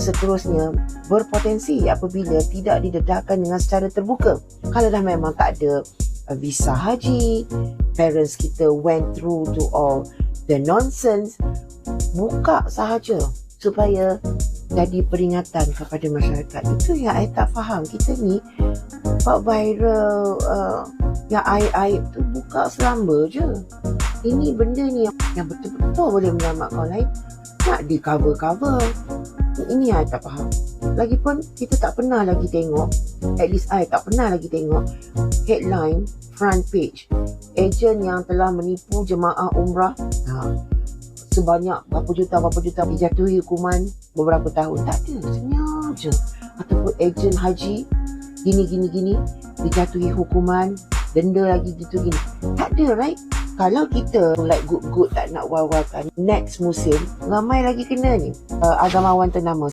seterusnya berpotensi apabila tidak didedahkan dengan secara terbuka. Kalau dah memang tak ada visa haji, parents kita went through to all the nonsense, buka sahaja supaya jadi peringatan kepada masyarakat. Itu yang I tak faham. Kita ni buat viral yang aib-aib tu buka selamba je. Ini benda ni yang betul-betul boleh menyelamatkan orang lain, nak di cover-cover. Ini I tak faham. Lagipun kita tak pernah lagi tengok, at least I tak pernah lagi tengok headline front page ejen yang telah menipu jemaah umrah sebanyak berapa juta dijatuhi hukuman beberapa tahun. Tak ada, senyap je. Ataupun ejen haji gini dijatuhi hukuman, denda lagi gitu gini. Tak ada, right? Kalau kita like good tak nak war-warkan, next musim ramai lagi kena ni agamawan ternama.